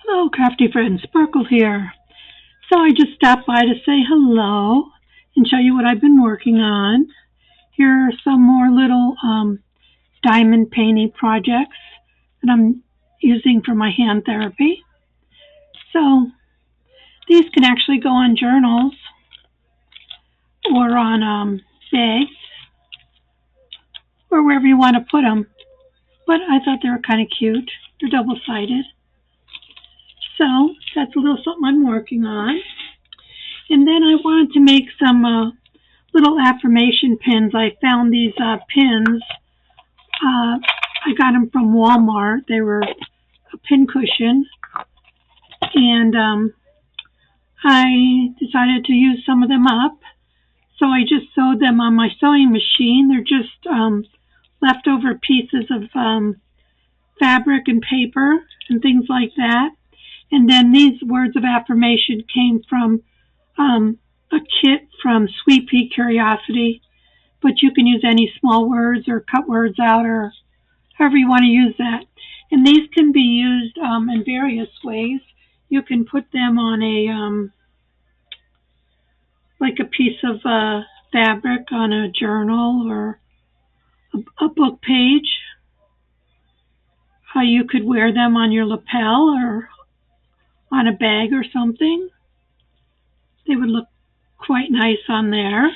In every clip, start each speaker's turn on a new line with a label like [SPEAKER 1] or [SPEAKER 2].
[SPEAKER 1] Hello, Crafty Friends. Sparkle here. So I just stopped by to say hello and show you what I've been working on. Here are some more little diamond painting projects that I'm using for my hand therapy. So these can actually go on journals or on bags or wherever you want to put them. But I thought they were kind of cute. They're double-sided. So that's a little something I'm working on. And then I wanted to make some little affirmation pins. I found these pins. I got them from Walmart. They were a pin cushion. And I decided to use some of them up. So I just sewed them on my sewing machine. They're just leftover pieces of fabric and paper and things like that. And then these words of affirmation came from a kit from Sweet Pea Curiosity, but you can use any small words or cut words out or however you want to use that. And these can be used in various ways. You can put them on like a piece of fabric on a journal or a book page. You could wear them on your lapel or on a bag or something. They would look quite nice on there.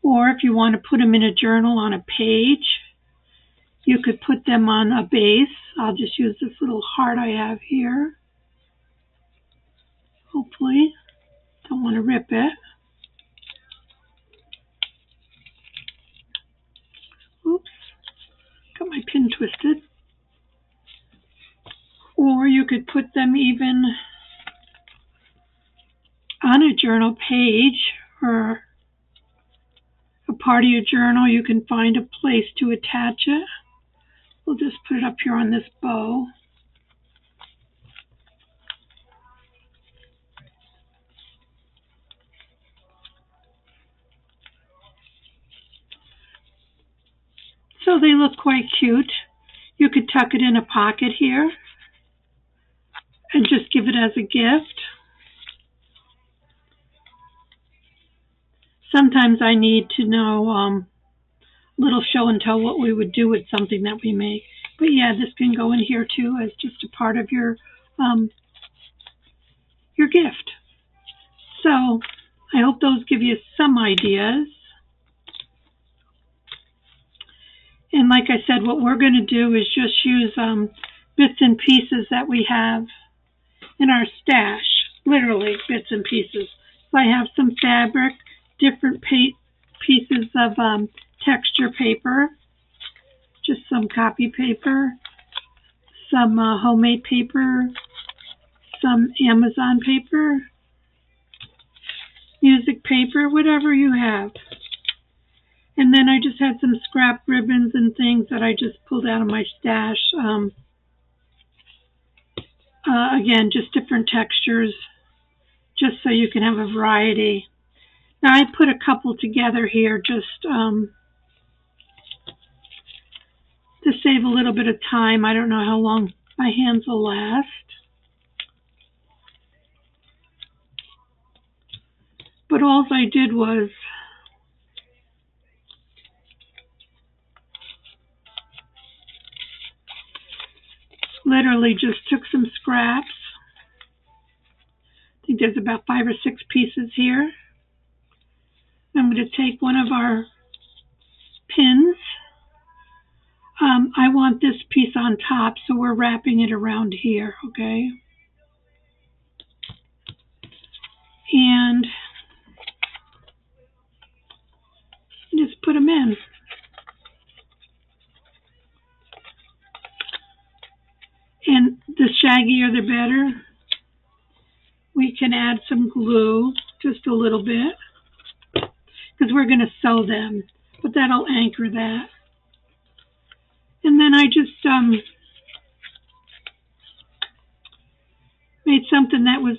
[SPEAKER 1] Or if you want to put them in a journal on a page, you could put them on a base. I'll just use this little heart I have here. Hopefully. Don't want to rip it. Oops. Got my pin twisted. Or you could put them even on a journal page or a part of your journal. You can find a place to attach it. We'll just put it up here on this bow. So they look quite cute. You could tuck it in a pocket here and just give it as a gift. Sometimes I need to know a little show and tell what we would do with something that we make. But yeah, this can go in here too as just a part of your gift. So I hope those give you some ideas. And like I said, what we're going to do is just use bits and pieces that we have in our stash. Literally bits and pieces. So I have some fabric, different pieces of texture paper, just some copy paper, some homemade paper, some Amazon paper, music paper, whatever you have. And then I just had some scrap ribbons and things that I just pulled out of my stash. Again, just different textures, just so you can have a variety. Now I put a couple together here just to save a little bit of time. I don't know how long my hands will last. But all I did was literally just took some scraps. I think there's about 5 or 6 pieces here. I'm going to take one of our pins. I want this piece on top, so we're wrapping it around here, okay? And just put them in. And the shaggier the better. We can add some glue, just a little bit, because we're going to sew them, but that'll anchor that. And then I just made something that was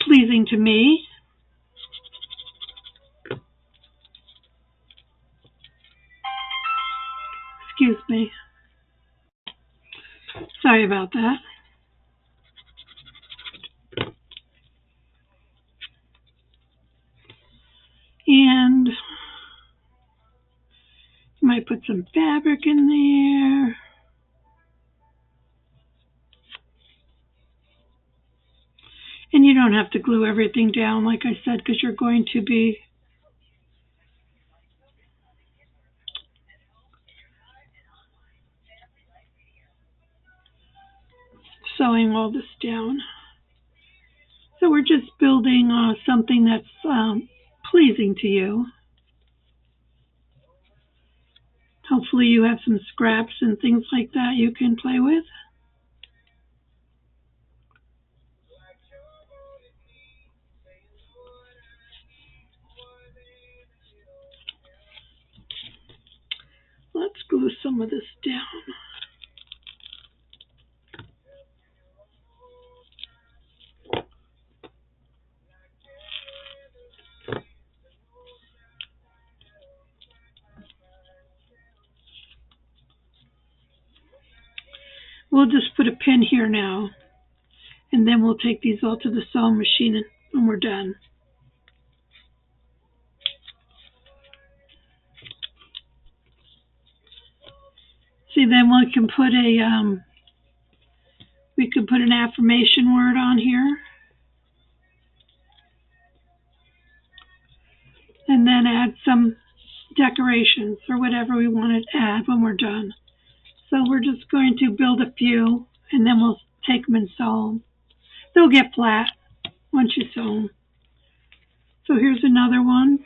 [SPEAKER 1] pleasing to me. Excuse me. Sorry about that. And you might put some fabric in there. And you don't have to glue everything down, like I said, because you're going to be sewing all this down. So we're just building something that's pleasing to you. Hopefully you have some scraps and things like that you can play with. Let's glue some of this down. We'll just put a pin here now, and then we'll take these all to the sewing machine when we're done. See, then we can put an affirmation word on here, and then add some decorations or whatever we want to add when we're done. So we're just going to build a few, and then we'll take them and sew them. They'll get flat once you sew them. So here's another one.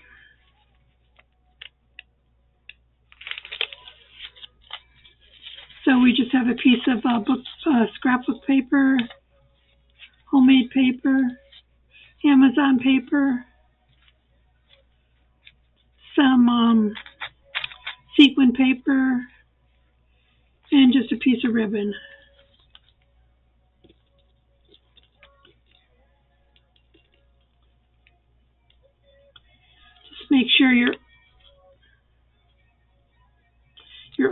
[SPEAKER 1] So we just have a piece of scrapbook paper, homemade paper, Amazon paper, some sequin paper, and just a piece of ribbon. Just make sure your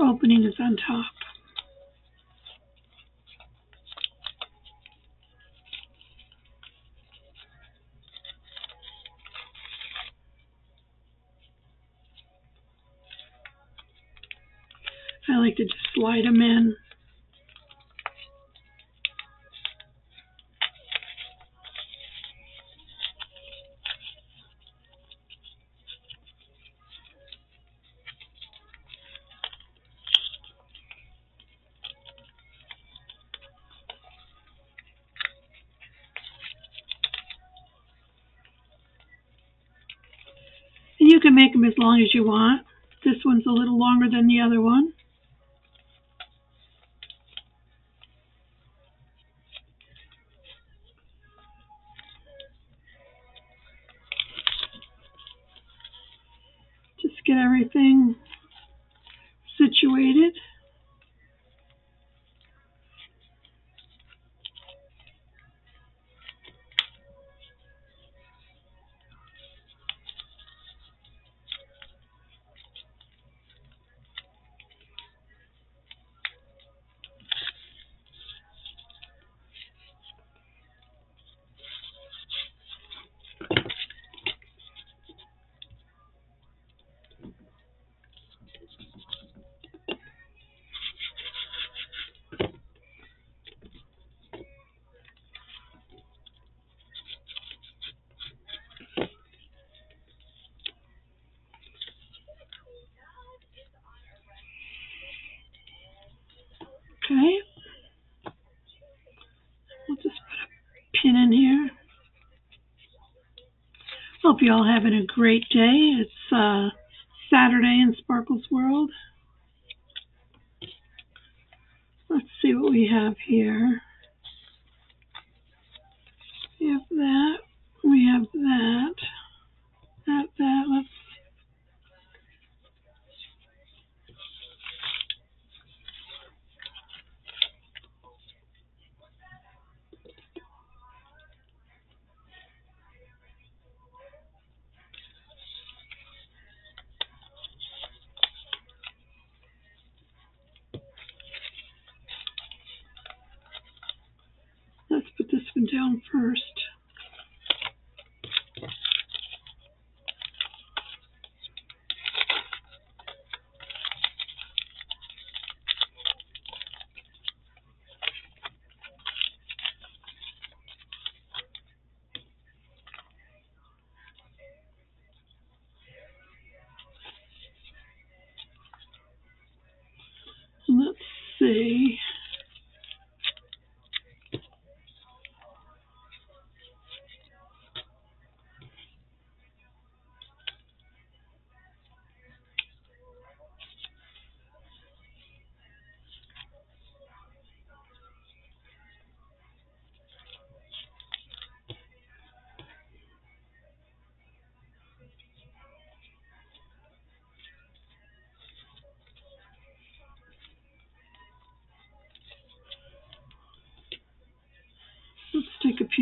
[SPEAKER 1] opening is on top. I like to just slide them in. And you can make them as long as you want. This one's a little longer than the other one. Just get everything situated. Okay. We'll just put a pin in here. Hope you all having a great day. It's Saturday in Sparkle's World. Let's see what we have here. We have that. We have that. That. Let's put this one down first.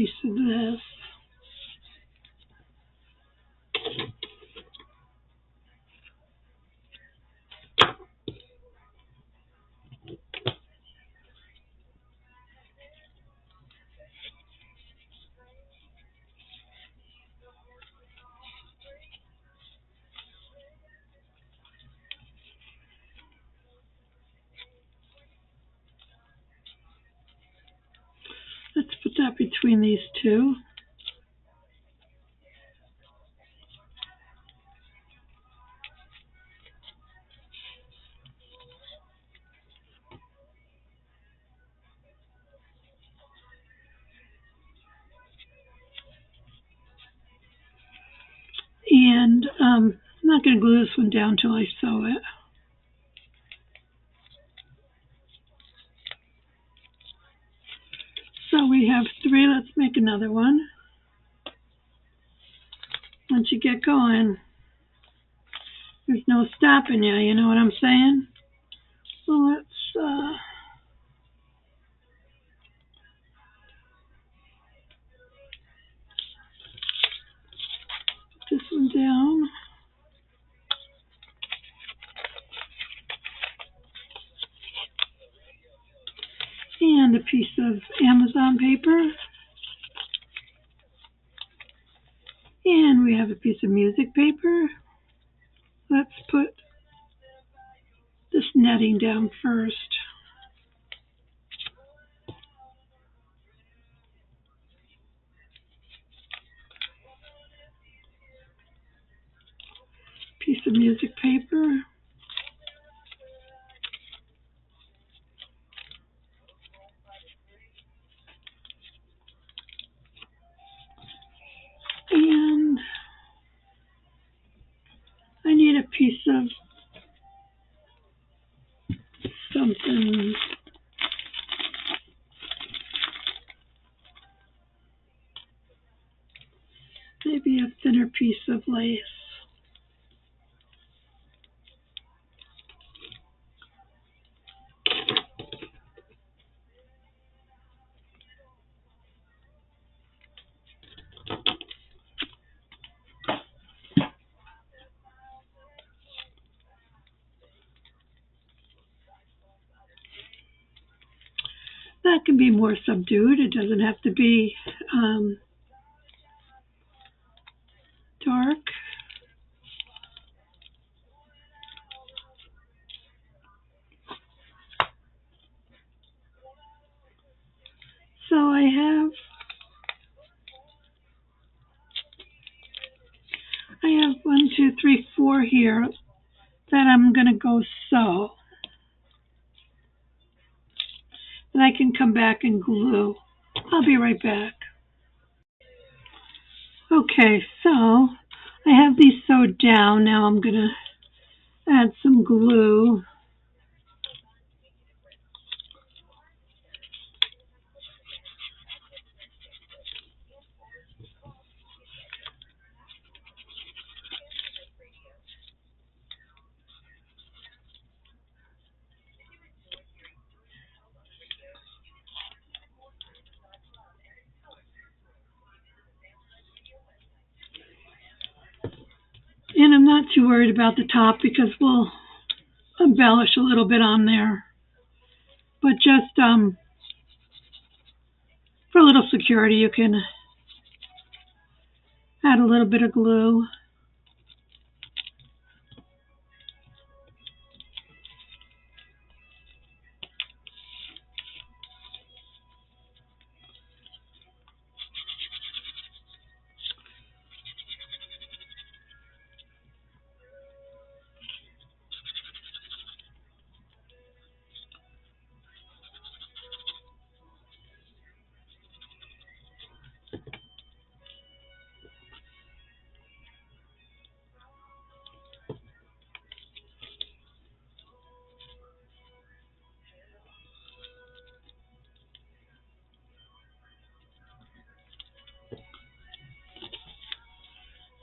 [SPEAKER 1] piece of this. Let's put that between these two. And I'm not going to glue this one down till I sew it. So we have 3. Let's make another one. Once you get going, there's no stopping you know what I'm saying? So let's put this one down. And a piece of Amazon paper. And we have a piece of music paper. Let's put this netting down first. Piece of music paper. And I need a piece of something. Maybe a thinner piece of lace. That can be more subdued. It doesn't have to be dark. So I have 1, 2, 3, 4 here that I'm going to go sew. And I can come back and glue. I'll be right back. Okay, so I have these sewed down. Now I'm going to add some glue. And I'm not too worried about the top because we'll embellish a little bit on there. But just for a little security, you can add a little bit of glue.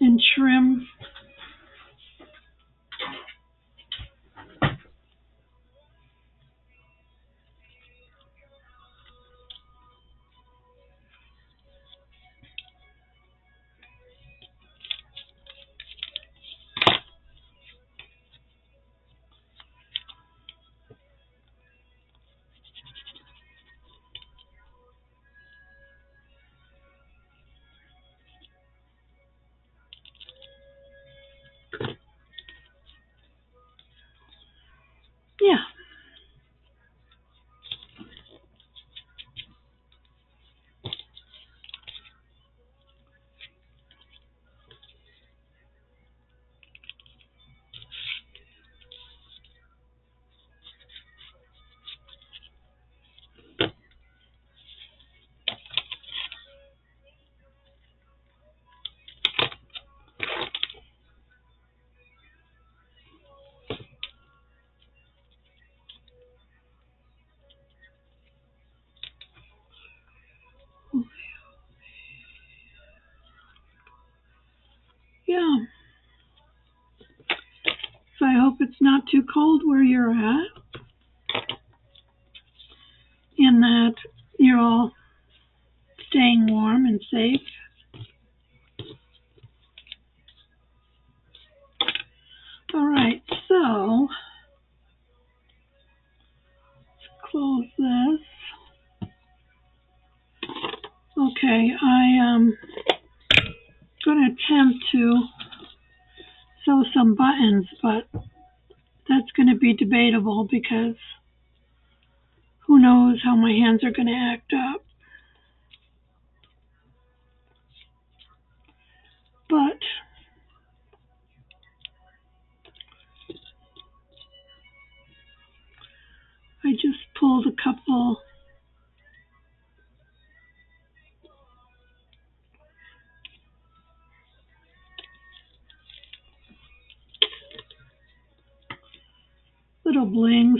[SPEAKER 1] And trim. Yeah. So I hope it's not too cold where you're at, and that you're all staying warm and safe. All right, so let's close this. Okay, I am going to attempt to sew some buttons, but that's going to be debatable because who knows how my hands are going to act up. But I just pulled a couple little blings.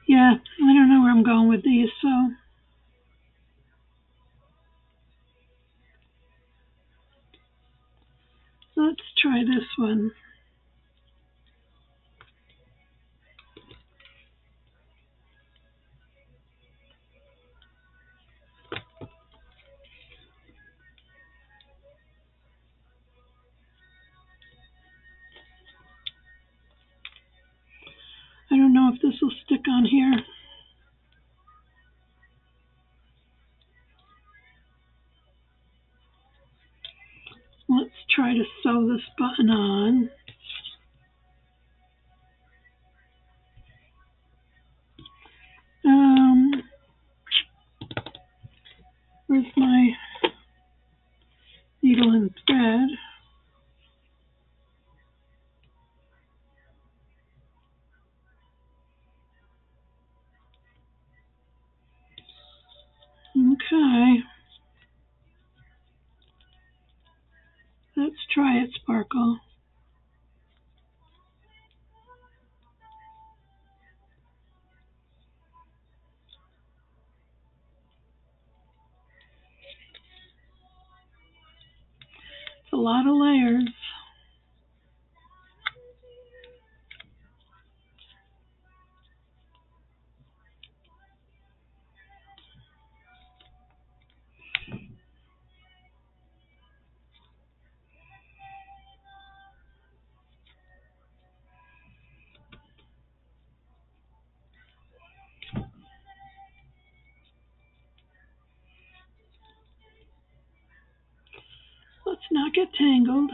[SPEAKER 1] Yeah, I don't know where I'm going with these, so let's try this one. I don't know if this will stick on here. Let's try to sew this button on. Where's my needle and thread? Okay. Let's try it, Sparkle. It's a lot of layers. Let's not get tangled.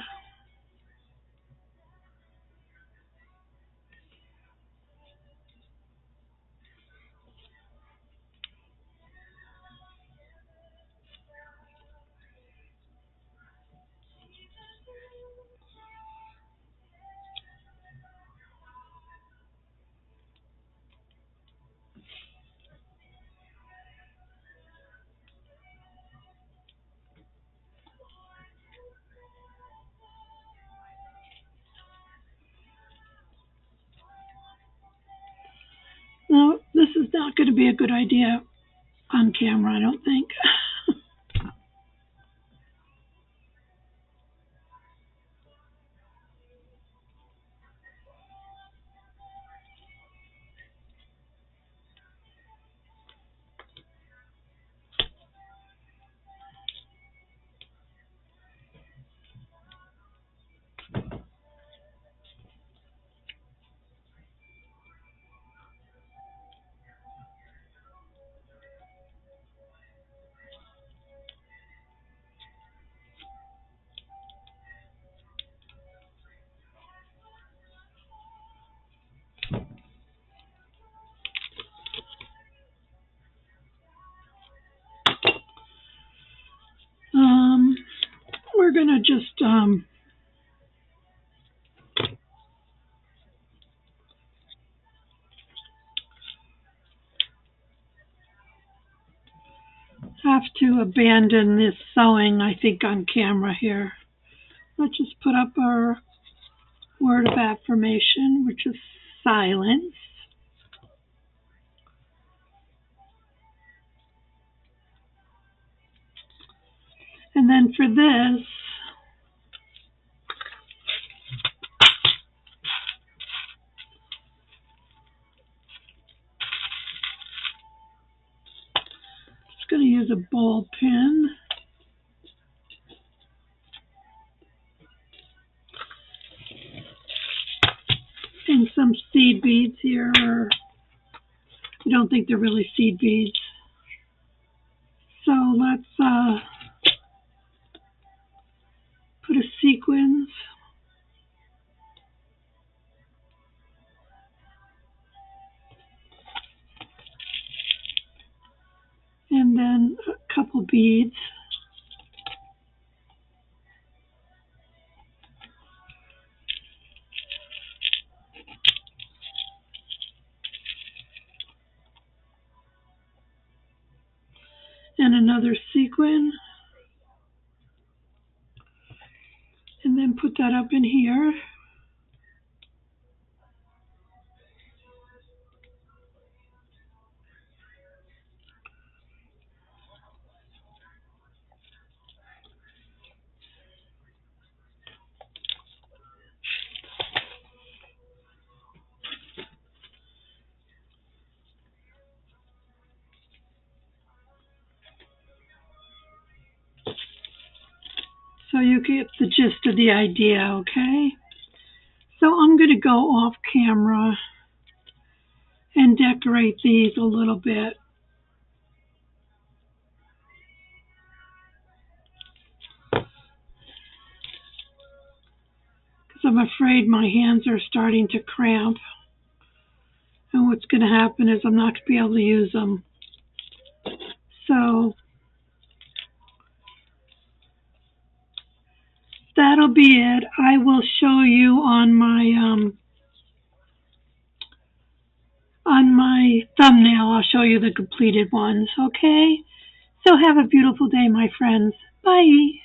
[SPEAKER 1] No, this is not going to be a good idea on camera, I don't think. going to just have to abandon this sewing, I think, on camera here. Let's just put up our word of affirmation, which is silence. And then for this, I'm going to use a ball pin. And some seed beads here, or I don't think they're really seed beads. So let's put a sequence. And then a couple beads. And another sequin. And then put that up in here. So you get the gist of the idea, okay? So I'm going to go off camera and decorate these a little bit. Because I'm afraid my hands are starting to cramp. And what's going to happen is I'm not going to be able to use them. So that'll be it. I will show you on my thumbnail. I'll show you the completed ones, okay? So have a beautiful day, my friends. Bye.